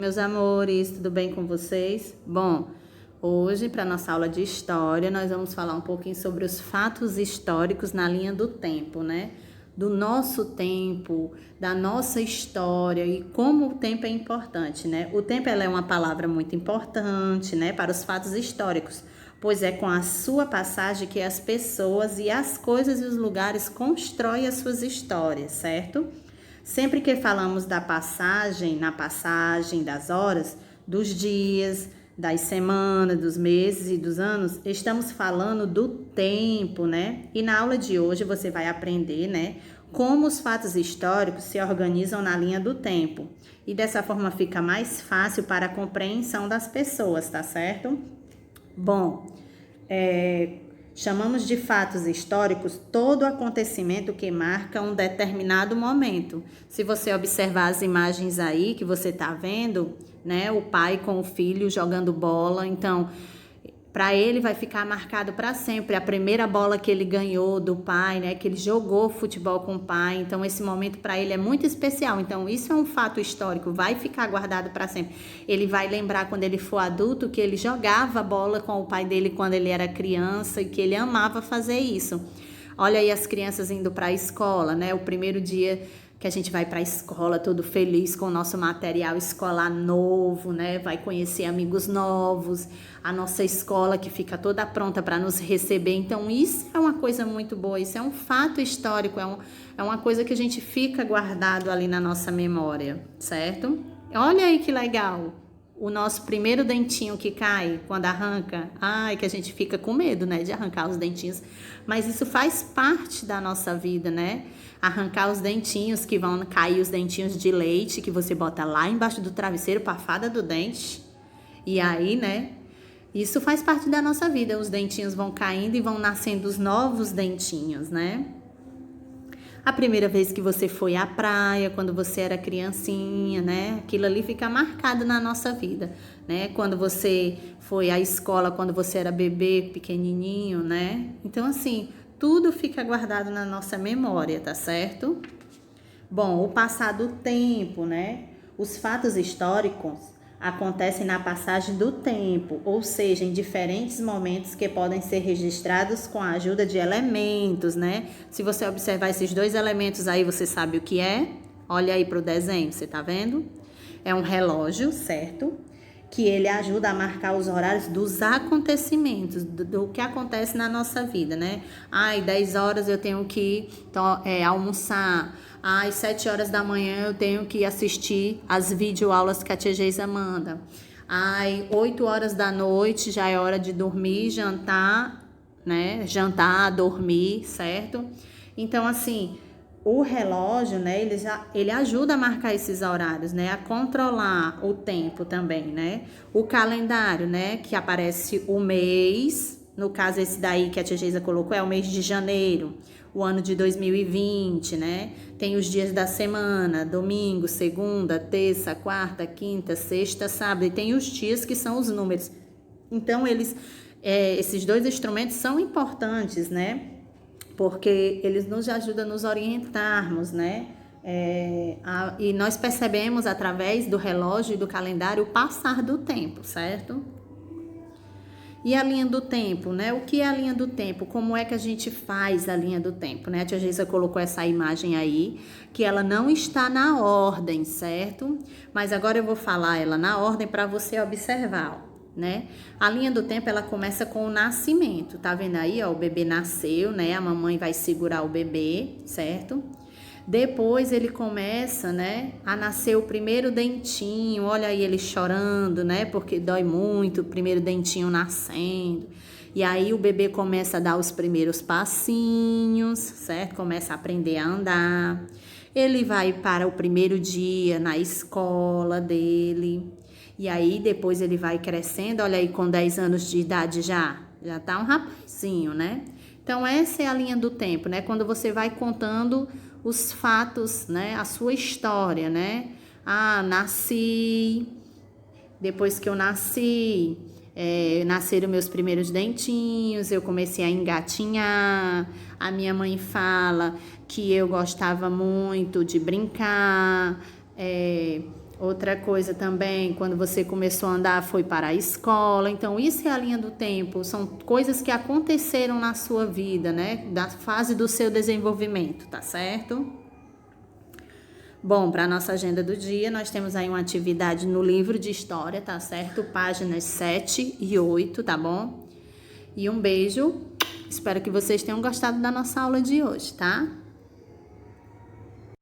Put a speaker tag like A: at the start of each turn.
A: Meus amores, tudo bem com vocês? Bom, hoje, para nossa aula de história, nós vamos falar um pouquinho sobre os fatos históricos na linha do tempo, né? Do nosso tempo, da nossa história e como o tempo é importante, né? O tempo ela é uma palavra muito importante, né, para os fatos históricos, pois é com a sua passagem que as pessoas e as coisas e os lugares constroem as suas histórias, certo? Sempre que falamos da passagem, na passagem das horas, dos dias, das semanas, dos meses e dos anos, estamos falando do tempo, né? E na aula de hoje você vai aprender, né, como os fatos históricos se organizam na linha do tempo. E dessa forma fica mais fácil para a compreensão das pessoas, tá certo? Bom, chamamos de fatos históricos todo acontecimento que marca um determinado momento. Se você observar as imagens aí que você está vendo, né, o pai com o filho jogando bola, então, para ele vai ficar marcado para sempre a primeira bola que ele ganhou do pai, né, que ele jogou futebol com o pai. Então esse momento para ele é muito especial. Então isso é um fato histórico, vai ficar guardado para sempre. Ele vai lembrar quando ele for adulto que ele jogava bola com o pai dele quando ele era criança e que ele amava fazer isso. Olha aí as crianças indo para a escola, né? O primeiro dia que a gente vai para a escola todo feliz com o nosso material escolar novo, né? Vai conhecer amigos novos, a nossa escola que fica toda pronta para nos receber. Então isso é uma coisa muito boa, isso é um fato histórico, é uma coisa que a gente fica guardado ali na nossa memória, certo? Olha aí que legal! O nosso primeiro dentinho que cai quando arranca, ai, que a gente fica com medo, né, de arrancar os dentinhos, mas isso faz parte da nossa vida, né? Arrancar os dentinhos que vão cair, os dentinhos de leite que você bota lá embaixo do travesseiro para a fada do dente. E aí, né? Isso faz parte da nossa vida. Os dentinhos vão caindo e vão nascendo os novos dentinhos, né? A primeira vez que você foi à praia, quando você era criancinha, né? Aquilo ali fica marcado na nossa vida, né? Quando você foi à escola, quando você era bebê, pequenininho, né? Então, assim, tudo fica guardado na nossa memória, tá certo? Bom, o passar do tempo, né? Os fatos históricos acontecem na passagem do tempo, ou seja, em diferentes momentos que podem ser registrados com a ajuda de elementos, né? Se você observar esses dois elementos aí, você sabe o que é? Olha aí para o desenho, você tá vendo? É um relógio, certo? Que ele ajuda a marcar os horários dos acontecimentos, do que acontece na nossa vida, né? Ai, 10 horas eu tenho que almoçar. Ai, 7 horas da manhã eu tenho que assistir as videoaulas que a tia Geisa manda. Ai, 8 horas da noite já é hora de dormir, jantar, né? Jantar, dormir, certo? Então, assim, o relógio, né, ele ajuda a marcar esses horários, né, a controlar o tempo também, né? O calendário, né, que aparece o mês, no caso esse daí que a tia Geisa colocou é o mês de janeiro, o ano de 2020, né? Tem os dias da semana, domingo, segunda, terça, quarta, quinta, sexta, sábado, e tem os dias que são os números. Então, esses dois instrumentos são importantes, né? Porque eles nos ajudam a nos orientarmos, né? E nós percebemos através do relógio e do calendário o passar do tempo, certo? E a linha do tempo, né? O que é a linha do tempo? Como é que a gente faz a linha do tempo, né? A tia Geisa colocou essa imagem aí, que ela não está na ordem, certo? Mas agora eu vou falar ela na ordem para você observar, né? A linha do tempo, ela começa com o nascimento, tá vendo aí, ó, o bebê nasceu, né? A mamãe vai segurar o bebê, certo? Depois ele começa, né, a nascer o primeiro dentinho, olha aí ele chorando, né, porque dói muito o primeiro dentinho nascendo. E aí o bebê começa a dar os primeiros passinhos, certo? Começa a aprender a andar. Ele vai para o primeiro dia na escola dele. E aí depois ele vai crescendo, olha aí, com 10 anos de idade já tá um rapazinho, né? Então essa é a linha do tempo, né? Quando você vai contando os fatos, né? A sua história, né? Ah, nasci, depois que eu nasci, nasceram meus primeiros dentinhos, eu comecei a engatinhar, a minha mãe fala que eu gostava muito de brincar, Outra coisa também, quando você começou a andar, foi para a escola. Então, isso é a linha do tempo. São coisas que aconteceram na sua vida, né? Da fase do seu desenvolvimento, tá certo? Bom, para a nossa agenda do dia, nós temos aí uma atividade no livro de história, tá certo? Páginas 7 e 8, tá bom? E um beijo. Espero que vocês tenham gostado da nossa aula de hoje, tá?